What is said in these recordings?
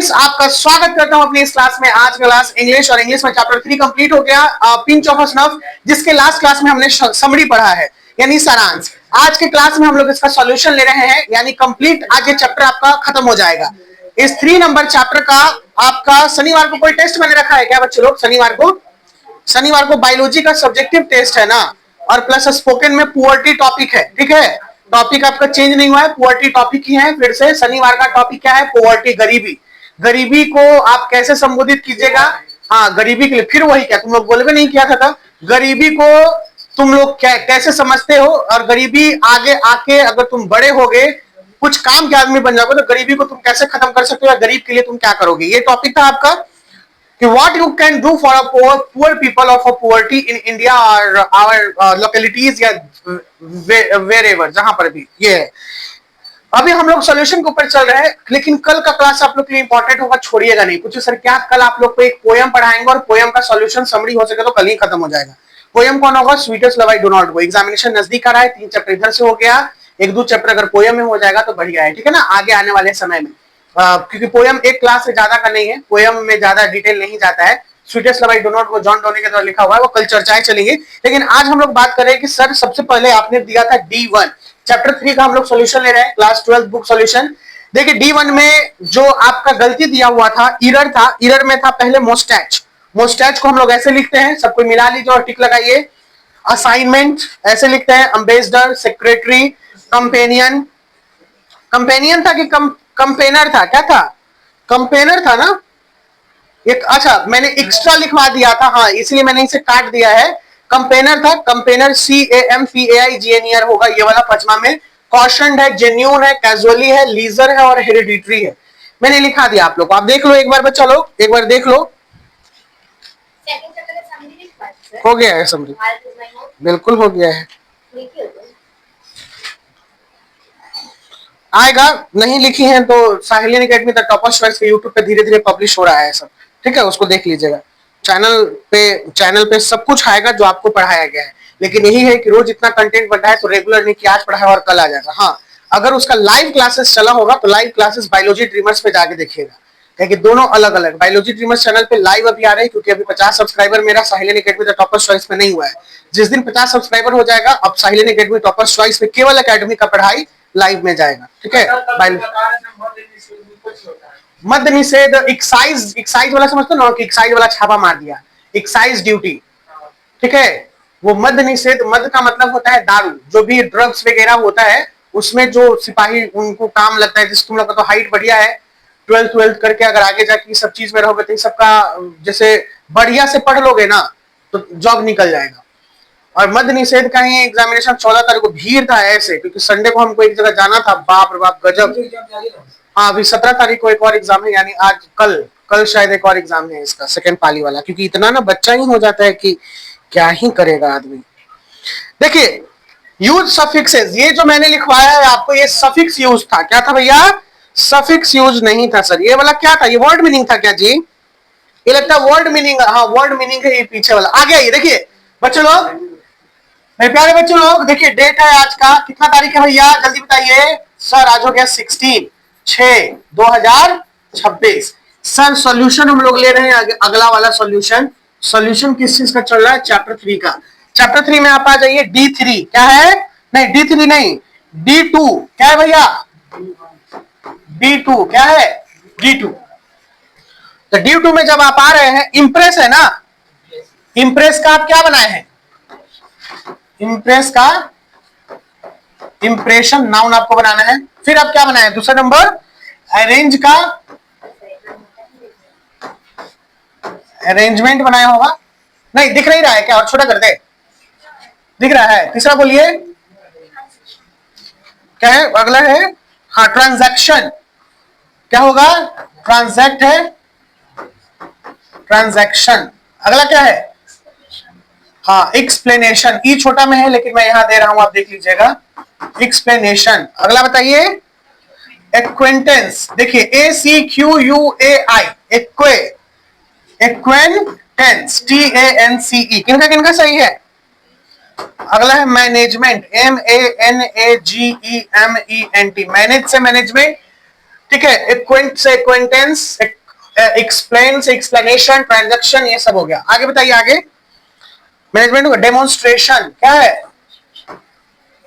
Students, आपका स्वागत करता हूं अपनी इस क्लास में। आज का क्लास इंग्लिश और इंग्लिश में चैप्टर 3 कंप्लीट हो गया, पिंच ऑफ स्नफ, जिसके लास्ट क्लास में हमने समरी पढ़ा है यानी सारांश। आज के क्लास में हम लोग इसका सॉल्यूशन ले रहे हैं, यानी कंप्लीट आज ये चैप्टर आपका खत्म हो जाएगा। इस 3 नंबर चैप्टर का आपका शनिवार को कोई टेस्ट मैंने रखा है क्या बच्चे लोग? शनिवार को बायोलॉजी का सब्जेक्टिव टेस्ट है ना, और प्लस स्पोकन में पुअर्टी टॉपिक है। ठीक है, टॉपिक आपका चेंज नहीं हुआ है, पुअर्टी टॉपिक ही है। फिर से शनिवार का टॉपिक क्या है? पुअर्टी, गरीबी। गरीबी को आप कैसे संबोधित कीजिएगा? हाँ, गरीबी के लिए फिर वही, क्या तुम लोग बोलोगे नहीं क्या था? गरीबी को तुम लोग कैसे समझते हो, और गरीबी आगे आके अगर तुम बड़े हो गए, कुछ काम के आदमी बन जाओगे, तो गरीबी को तुम कैसे खत्म कर सकते हो, या गरीब के लिए तुम क्या करोगे? ये टॉपिक था आपका कि what you can do for a poor people of a poverty in India or our localities या wherever, जहां पर भी ये है। अभी हम लोग सॉल्यूशन के ऊपर चल रहे हैं, लेकिन कल का क्लास आप लोग के लिए इंपॉर्टेंट होगा, छोड़िएगा नहीं। पूछिए सर क्या? कल आप लोग को एक पोयम पढ़ाएंगे, और पोयम का सॉल्यूशन समरी हो सके तो कल ही खत्म हो जाएगा। पोयम कौन होगा? Sweetest love I do not go. Examination नजदीक आ रहा है, 3 चैप्टर इधर से हो गया, 1-2 चैप्टर अगर पोयम में हो जाएगा तो बढ़िया है। ठीक है ना, आगे आने वाले समय में, क्योंकि पोयम एक क्लास से ज्यादा का नहीं है, पोयम में ज्यादा डिटेल नहीं जाता है। Sweetest love I do not go John Donne के द्वारा लिखा हुआ है, वो कल चर्चाएं चलेंगी। लेकिन आज हम लोग बात कर रहे हैं कि सर सबसे पहले आपने दिया था D1 चैप्टर 3 का हम लोग सॉल्यूशन ले रहे हैं, क्लास 12 बुक सॉल्यूशन। देखिए D1 में जो आपका गलती दिया हुआ था, एरर था, एरर में था पहले मोस्टैच। मोस्टैच को हम लोग ऐसे लिखते हैं, सबको मिला लीजिए और टिक लगाइए। असाइनमेंट ऐसे लिखते हैं, एम्बेसडर, सेक्रेटरी, कंपेनियन। कंपेनियन था कि कंपेनर था? क्या था? कंपेनर था ना एक। अच्छा, मैंने एक्स्ट्रा लिखवा दिया था, हाँ इसलिए मैंने इसे काट दिया है। कंपेनर था, कंपेनर CAMPAIGNER होगा ये वाला 5वां में। कॉशन्ड है, जेन्यून है, कैजुअली है, लीजर है और हेरिडिटरी है। मैंने लिखा दिया आप लोग को, आप देख लो एक बार बच्चा लोग, एक बार देख लो। हो गया है समरी? बिल्कुल हो गया है। आएगा, नहीं लिखी है तो साहिलियन एकेडमी द टॉपर चॉइस के यूट्यूब पे धीरे धीरे पब्लिश हो रहा है सब। ठीक है, उसको देख लीजिएगा। चैनल पे सब कुछ आएगा जो आपको पढ़ाया गया है। लेकिन यही है कि रोज इतना कंटेंट बढ़ा है, तो रेगुलर नहीं कि आज पढ़ा है और कल आ जाएगा। हाँ, अगर उसका लाइव क्लासेस चला होगा तो लाइव क्लासेस बायोलॉजी ड्रीमर्स पे जाके देखिएगा, क्योंकि दोनों अलग अलग। बायोलॉजी ड्रीमर्स चैनल पे लाइव अभी आ रहे हैं, क्योंकि अभी 50 सब्सक्राइबर मेरा साहिलियन एकेडमी द टॉपर चॉइस में नहीं हुआ है। जिस दिन 50 सब्सक्राइबर हो जाएगा, अब साहिलियन एकेडमी टॉपर चॉइस में केवल एकेडमी का पढ़ाई लाइव में जाएगा। ठीक है, मद्य निषेध, एक्साइज वाला समझते हो ना, कि एक्साइज वाला छापा मार दिया, एक्साइज ड्यूटी। ठीक है, वो मद्य निषेध, मद्य का मतलब होता है दारू, जो भी ड्रग्स वगैरह होता है उसमें जो सिपाही उनको काम लगता है। जिस तुम लोग का तो हाइट बढ़िया है, 12th करके अगर आगे जाके सब चीज में रहोगे तो सबका जैसे बढ़िया से पढ़ लोगे ना तो जॉब निकल जाएगा। और मद्य निषेध का ही एग्जामिनेशन 14 तारीख को भीड़ था ऐसे, क्योंकि संडे को हमको एक जगह जाना था, बाप रे बाप गजब। हाँ, अभी 17 तारीख को एक और एग्जाम है, यानी आज कल शायद एक और एग्जाम है इसका, सेकंड पाली वाला। क्योंकि इतना ना बच्चा ही हो जाता है कि क्या ही करेगा आदमी। देखिए, यूज सफिक्सेस, ये जो मैंने लिखवाया है आपको, ये सफिक्स यूज था। क्या था भैया? सफिक्स यूज नहीं था सर। ये वाला क्या था? ये वर्ड मीनिंग था क्या जी? ये लगता है वर्ड मीनिंग। हाँ, वर्ड मीनिंग है ये पीछे वाला। आगे आइए, देखिए बच्चों लोग, मेरे प्यारे बच्चों लोग, देखिए डेट है आज का, कितना तारीख है भैया जल्दी बताइए। सर आज हो गया 16/6/2026। सर सॉल्यूशन हम लोग ले रहे हैं अगला वाला सॉल्यूशन। सॉल्यूशन किस चीज का चल रहा है? चैप्टर 3 का। चैप्टर 3 में आप आ जाइए। D3 क्या है? नहीं D3 नहीं, D2 क्या है भैया? D2 क्या है? D2। तो D2 में जब आप आ रहे हैं, इंप्रेस है ना, इंप्रेस का आप क्या बनाए हैं? इंप्रेस का इंप्रेशन नाउन आपको बनाना है। फिर आप क्या बनाए? दूसरा नंबर अरेंज का अरेंजमेंट बनाया होगा। नहीं दिख नहीं रहा है क्या? और छोटा कर दे, दिख रहा है। तीसरा बोलिए क्या है? अगला है हाँ ट्रांजैक्शन। क्या होगा? ट्रांजैक्ट है, ट्रांजैक्शन। अगला क्या है? हाँ एक्सप्लेनेशन। ई छोटा में है लेकिन मैं यहां दे रहा हूं, आप देख लीजिएगा। एक्सप्लेनेशन। अगला बताइए एक्वेंटेंस। देखिए ACQUAI, एक्वेंटेंस, TANCE। किनका सही है? अगला है मैनेजमेंट, MANAGEMENT। मैनेज से मैनेजमेंट, ठीक है, एक्वेंट से एक्वेंटेंस, एक्सप्लेन से एक्सप्लेनेशन, ट्रांजैक्शन, ये सब हो गया। आगे बताइए, आगे मैनेजमेंट होगा। डेमोन्स्ट्रेशन क्या है?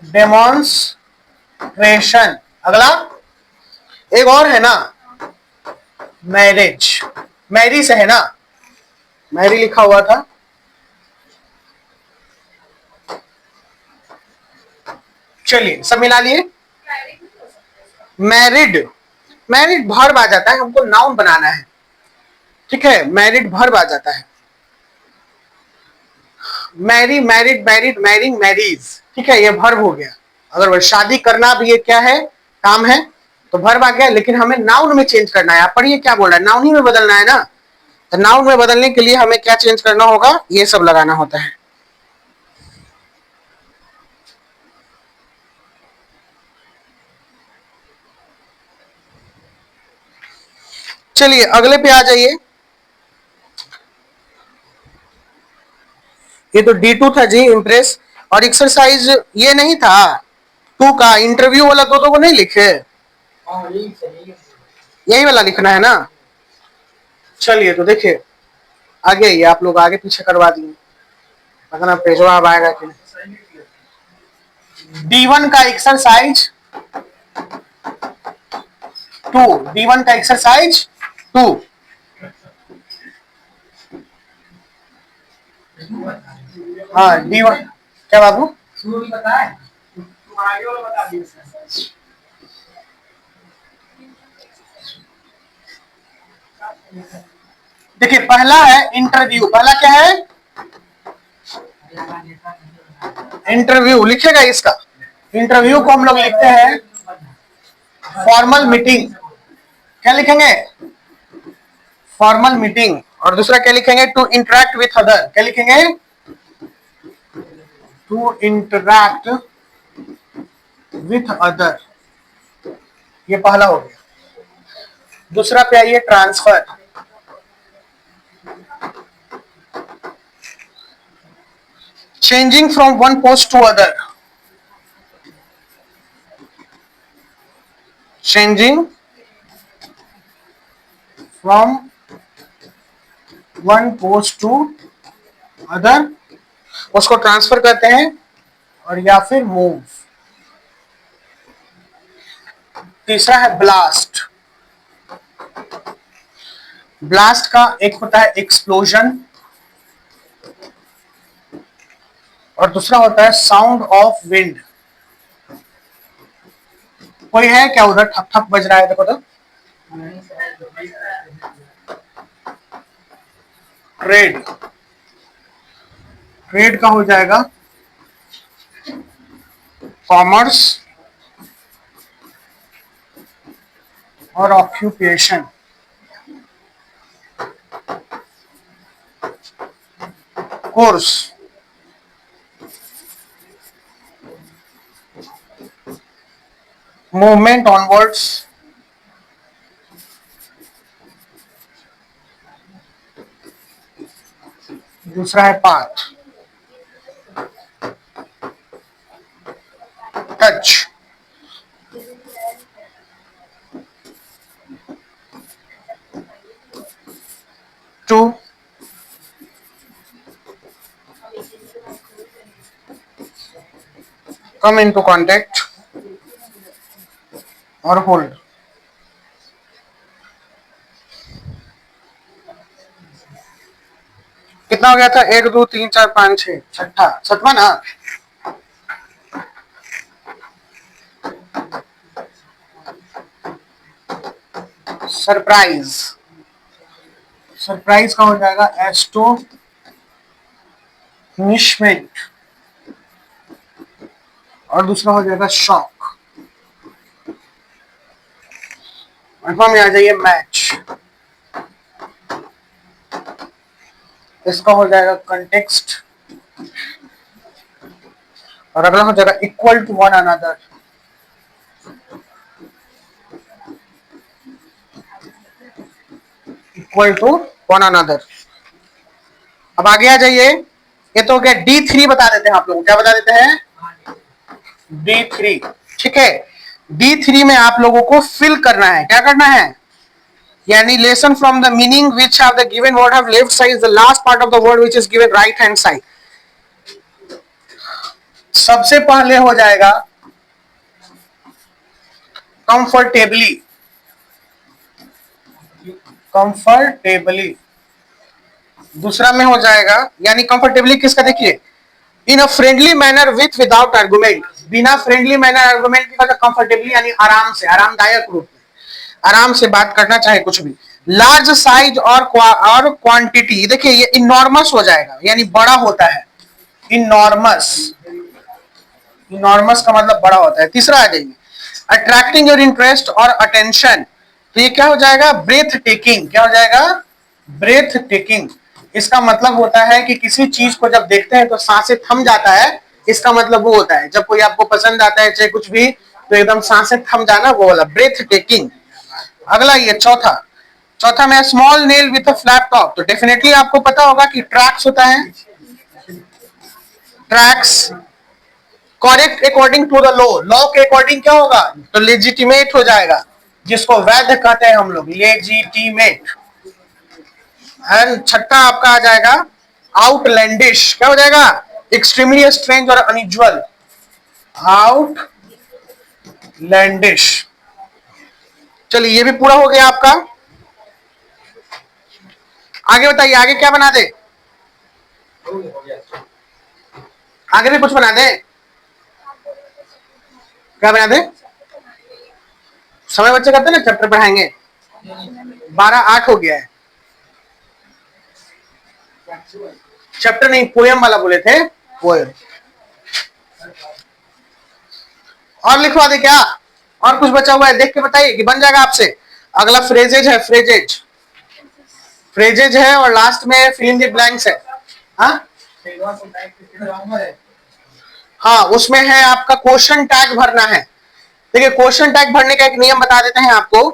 डेमोन्स्ट्रेशन। अगला एक और है ना, मैरिज। मैरी से है ना, मैरी लिखा हुआ था। चलिए सब मिला लिए। मैरिड, मैरिड वर्ब आ जाता है, हमको नाउन बनाना है। ठीक है, मैरिड वर्ब आ जाता है। Marry, married, married, marrying, marries. ठीक है, ये वर्ब हो गया। अगर वो शादी करना भी ये क्या है, काम है, तो वर्ब आ गया। लेकिन हमें नाउन में चेंज करना है। आप पढ़िए क्या बोल रहा है, नाउन ही में बदलना है ना। तो नाउन में बदलने के लिए हमें क्या चेंज करना होगा, ये सब लगाना होता है। चलिए अगले पे आ जाइए। ये तो D2 था जी, इम्प्रेस। और एक्सरसाइज ये नहीं था 2 का, इंटरव्यू वाला तो नहीं लिखे, यही वाला लिखना है ना। चलिए तो देखिए आगे, ये आप लोग आगे पीछे करवा दिए, पता ना पेजवा अब आएगा कि नहीं। D1 का एक्सरसाइज 2, D1 का एक्सरसाइज 2। हाँ D1 क्या बाबू, देखिए पहला है इंटरव्यू। पहला क्या है, इंटरव्यू लिखेगा इसका। इंटरव्यू को हम लोग लिखते हैं फॉर्मल मीटिंग। क्या लिखेंगे, फॉर्मल मीटिंग। और दूसरा क्या लिखेंगे, टू इंटरेक्ट विथ अदर। क्या लिखेंगे, टू इंटरैक्ट विथ अदर। ये पहला हो गया। दूसरा पे आइए, transfer. Changing from one post to other. Changing from one post to other, उसको ट्रांसफर करते हैं। और या फिर मूव। तीसरा है ब्लास्ट। ब्लास्ट का एक होता है एक्सप्लोजन, और दूसरा होता है साउंड ऑफ विंड। कोई है क्या उधर, ठक ठक बज रहा है, देखो तो। ट्रेड, ट्रेड का हो जाएगा कॉमर्स और ऑक्यूपेशन। Course, movement onwards. दूसरा है path, touch. To come into contact और होल्ड। कितना हो गया था, 1 2 3 4 5 6, छठा, सातवां ना। सरप्राइज, सरप्राइज का हो जाएगा एस्टोनिशमेंट। और दूसरा हो जाएगा शॉक। अठवां में आ जाइए, मैच। इसका हो जाएगा कंटेक्स्ट। और अगला हो जाएगा equal to one another. Equal to one another. अब आगे आ जाइए, ये तो हो गया D3। बता देते हैं आप लोग, क्या बता देते हैं, D3। ठीक है, D3 में आप लोगों को फिल करना है, क्या करना है, यानी lesson from the meaning which have the given word have left side the last part of the word which is given right hand side. सबसे पहले हो जाएगा कंफर्टेबली, कंफर्टेबली। दूसरा में हो जाएगा, यानी कंफर्टेबली किसका, देखिए, in a friendly manner with without argument, बिना फ्रेंडली मैनर आर्गुमेंट के, कंफर्टेबली यानी आराम से, आरामदायक रूप में, आराम से बात करना, चाहे कुछ भी। लार्ज साइज और क्वांटिटी, देखिए ये इनॉर्मस हो जाएगा, यानी बड़ा होता है, इनॉर्मस, इनॉर्मस का मतलब बड़ा होता है। तीसरा आ जाइए, अट्रैक्टिंग योर इंटरेस्ट और अटेंशन, तो ये क्या हो जाएगा, ब्रेथ टेकिंग, क्या हो जाएगा, ब्रेथ टेकिंग। इसका मतलब होता है कि किसी चीज को जब देखते हैं तो सांसें थम जाता है, इसका मतलब वो होता है, जब कोई आपको पसंद आता है चाहे कुछ भी, तो एकदम सांसें थम जाना, वो वाला ब्रेथ टेकिंग। अगला ये चौथा, चौथा में small nail with a flat top, तो डेफिनेटली आपको पता होगा कि ट्रैक्स होता है, tracks, correct according to the law, law के अकॉर्डिंग क्या होगा, तो लेजिटिमेट हो जाएगा, जिसको वैध कहते हैं हम लोग, लेजिटिमेट। एंड छठा आपका आ जाएगा आउटलैंडिश, क्या हो जाएगा, एक्सट्रीमली स्ट्रेंज और अनयूजुअल, आउटलैंडिश। चलिए ये भी पूरा हो गया आपका। आगे बताइए, आगे क्या बना दे, आगे भी कुछ बना दे, क्या बना दे, समय बच्चे करते हैं ना, चैप्टर पढ़ाएंगे, 12:08 हो गया है, चैप्टर नहीं, पोयम वाला बोले थे, पोयम। और लिखवा दे क्या, और कुछ बचा हुआ है, देख के बताइए कि बन जाएगा आपसे। अगला फ्रेजेज है, फ्रेजेज, फ्रेजेज है, और लास्ट में फिल इन द ब्लैंक्स है। हाँ हाँ, उसमें है आपका क्वेश्चन टैग भरना है। देखिए क्वेश्चन टैग भरने का एक नियम बता देते हैं आपको।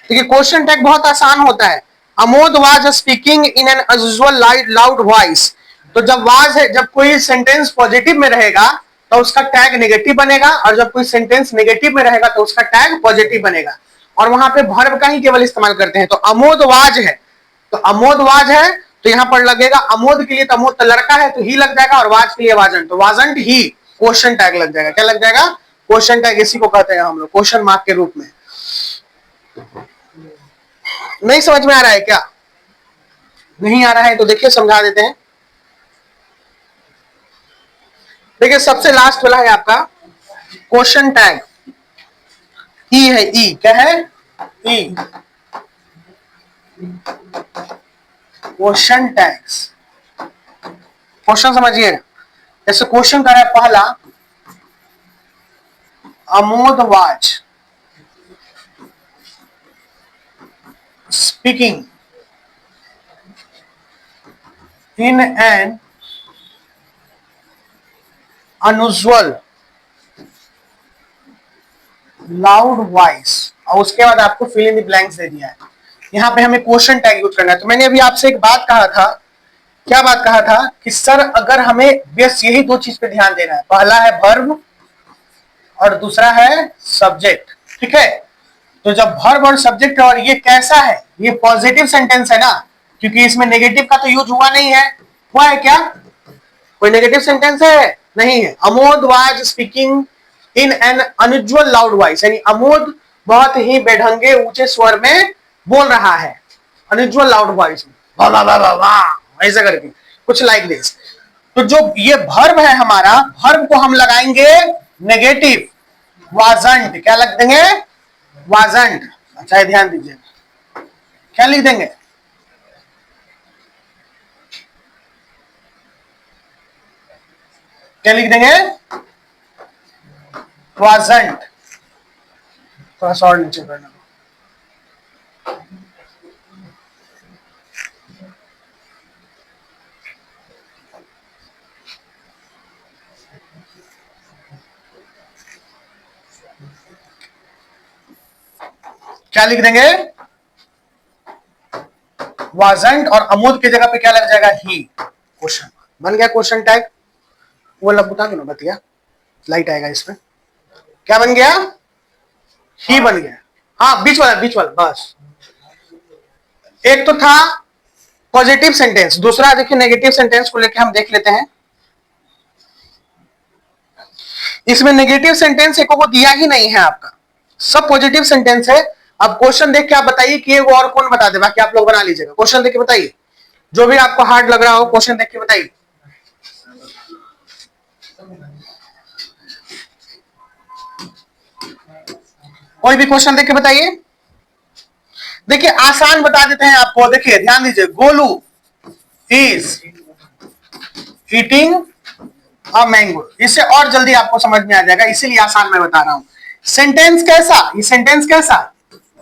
देखिए क्वेश्चन टैग बहुत आसान होता है। Amod was speaking in an unusual loud voice, तो जब वाज है, जब कोई सेंटेंस पॉजिटिव में रहेगा तो उसका टैग नेगेटिव बनेगा, और जब कोई सेंटेंस नेगेटिव में रहेगा तो उसका टैग पॉजिटिव बनेगा। और वहां पे वर्ब का ही केवल इस्तेमाल करते हैं। तो अमोद वाज है, तो अमोद वाज है, तो यहां पर लगेगा अमोद के लिए, तो अमोद तो लड़का है तो ही लग जाएगा, और वाज के लिए वाजंट, तो वाजंट ही क्वेश्चन टैग लग जाएगा। क्या लग जाएगा, क्वेश्चन टैग। इसी को कहते हैं हम लोग क्वेश्चन मार्क के रूप में। नहीं समझ में आ रहा है क्या, नहीं आ रहा है तो देखिए समझा देते हैं। देखिए सबसे लास्ट वाला है आपका क्वेश्चन टैग, ई है, ई क्या है, ई, क्वेश्चन टैग्स। क्वेश्चन समझिए, जैसे क्वेश्चन कर रहा है पहला, Amod was speaking in an unusual loud voice, और उसके बाद आपको फिल इन द ब्लैंक्स दे दिया है। यहाँ पे हमें क्वेश्चन टैग यूज करना है। तो मैंने अभी आपसे एक बात कहा था, क्या बात कहा था, कि सर अगर हमें बस यही दो चीज पे ध्यान देना है, पहला है वर्ब और दूसरा है सब्जेक्ट, ठीक है। तो जब वर्ब और सब्जेक्ट, और ये कैसा है, ये पॉजिटिव सेंटेंस है ना, क्योंकि इसमें नेगेटिव का तो यूज हुआ नहीं है, हुआ है क्या, कोई नेगेटिव सेंटेंस है, नहीं है। Amod was speaking in an unusual loud voice, यानी अमोद बहुत ही बेढंगे ऊंचे स्वर में बोल रहा है, अनयूजुअल लाउड वॉइस में, वाह वाह वाह वाह ऐसा करके, कुछ लाइक दिस। तो जो ये वर्ब है हमारा, वर्ब को हम लगाएंगे नेगेटिव, वाजंट, क्या लग देंगे, वाजंट। अच्छा ध्यान दीजिए, क्या लिख देंगे, क्या लिख देंगे, वाजंट। थोड़ा सा और नीचे करना, क्या लिख देंगे, वाजंट, और अमोद की जगह पे क्या लग जाएगा, ही। क्वेश्चन बन गया क्वेश्चन टैग। वो लब बता दो ना, बतिया लाइट आएगा इसमें, क्या बन गया, ही बन गया। हाँ बीच वाला बस। एक तो था पॉजिटिव सेंटेंस, दूसरा देखिए नेगेटिव सेंटेंस को लेके हम देख लेते हैं। इसमें नेगेटिव सेंटेंस एक को दिया ही नहीं है आपका, सब पॉजिटिव सेंटेंस है। अब क्वेश्चन देख के आप बताइए कि वो और कौन बता दे, बाकी आप लोग बना लीजिएगा। क्वेश्चन देख के बताइए, जो भी आपको हार्ड लग रहा हो क्वेश्चन देख के बताइए। कोई भी क्वेश्चन देख के बताइए। देखिए आसान बता देते हैं आपको, देखिए ध्यान दीजिए। Golu is eating a mango, इससे और जल्दी आपको समझ में आ जाएगा, इसीलिए आसान मैं बता रहा हूं। सेंटेंस कैसा, ये सेंटेंस कैसा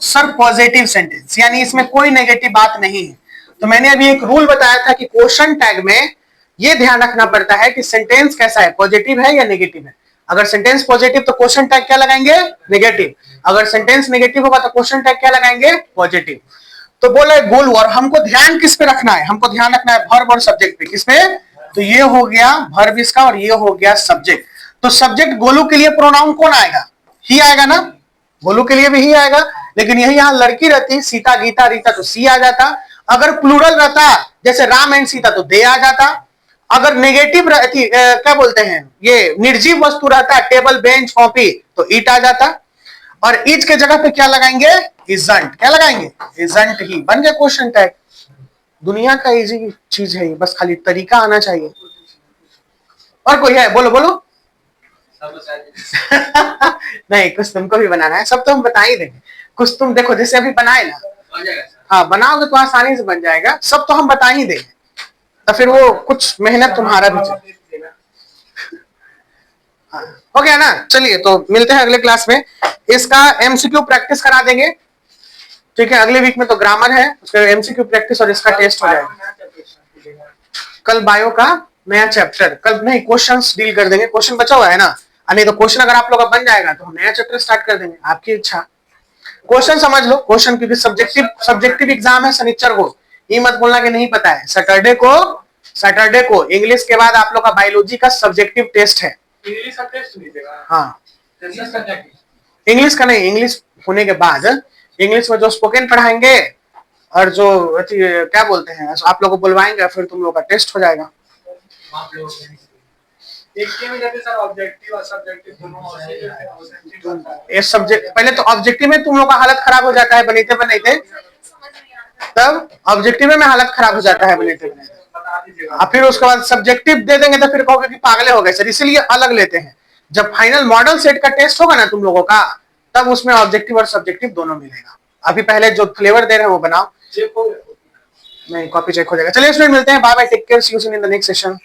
सर, पॉजिटिव सेंटेंस, यानी इसमें कोई नेगेटिव बात नहीं है। तो मैंने अभी एक रूल बताया था कि क्वेश्चन टैग में ये ध्यान रखना पड़ता है कि सेंटेंस कैसा है, पॉजिटिव है या नेगेटिव है। अगर सेंटेंस पॉजिटिव तो क्वेश्चन टैग क्या लगाएंगे, नेगेटिव। अगर सेंटेंस नेगेटिव होगा तो क्वेश्चन टैग क्या लगाएंगे, पॉजिटिव। तो बोले गोलू, और हमको ध्यान किस पे रखना है, हमको ध्यान रखना है वर्ब और सब्जेक्ट पे। किसपे, तो ये हो गया वर्ब इसका और ये हो गया सब्जेक्ट। तो सब्जेक्ट गोलू के लिए प्रोनाउन कौन आएगा, ही आएगा ना, गोलू के लिए भी ही आएगा। लेकिन यही यहां लड़की रहती सीता गीता रीता तो सी आ जाता। अगर प्लूरल रहता जैसे राम एंड सीता तो दे आ जाता। अगर नेगेटिव रहती क्या बोलते हैं, ये निर्जीव वस्तु रहता टेबल बेंच कॉपी तो ईट आ जाता। और इज के जगह पे क्या लगाएंगे, इजंट। क्या लगाएंगे, इजंट ही बन गया क्वेश्चन टैग। दुनिया का इजी चीज है ये, बस खाली तरीका आना चाहिए। और कोई है, बोलो बोलो। नहीं, कुछ तुमको भी बनाना है, सब तो हम बता ही देंगे। कुछ तुम देखो जैसे अभी बनाए ना, हाँ बनाओगे तो आसानी से बन जाएगा, सब तो हम बता ही देंगे। तो फिर वो कुछ मेहनत तुम्हारा भी चाहिए। हाँ, हो गया ना। चलिए तो मिलते हैं अगले क्लास में, इसका एमसीक्यू प्रैक्टिस करा देंगे। ठीक है, अगले वीक में तो ग्रामर है, उसका एमसीक्यू प्रैक्टिस और इसका टेस्ट हो जाएगा। कल बायो का नया चैप्टर, कल नहीं क्वेश्चंस डील कर देंगे, क्वेश्चन बचा हुआ है ना। नहीं तो क्वेश्चन अगर आप लोग का बन जाएगा तो हम नया चैप्टर स्टार्ट कर देंगे, आपकी इच्छा। क्वेश्चन समझ लो, क्वेश्चन क्योंकि सब्जेक्टिव एग्जाम है शनिचर को, ये मत बोलना कि नहीं पता है। सैटरडे को इंग्लिश के बाद आप लोग का बायोलॉजी का सब्जेक्टिव टेस्ट है। इंग्लिश का टेस्ट नहीं देगा, हाँ इंग्लिश का नहीं, इंग्लिश होने के बाद इंग्लिश में जो स्पोकन पढ़ाएंगे और जो क्या बोलते हैं आप लोग को बुलवाएंगे, फिर तुम लोग का टेस्ट हो जाएगा। ये सब्जेक्ट पहले तो ऑब्जेक्टिव में तुम लोग का हालत खराब हो जाता है बनते बनते, तब ऑब्जेक्टिव में हालत खराब हो जाता है बनते बनते, और फिर उसके बाद सब्जेक्टिव दे देंगे तो फिर कहोगे कि पागले हो गए सर, इसीलिए अलग लेते हैं। जब फाइनल मॉडल सेट का टेस्ट होगा ना तुम लोगों का, तब उसमें ऑब्जेक्टिव और सब्जेक्टिव दोनों मिलेगा। अभी पहले जो फ्लेवर दे रहे हैं वो बनाओ, नहीं कॉपी चेक हो जाएगा। चलिए स्टूडेंट मिलते हैं, bye bye, take care, see you soon in the next session.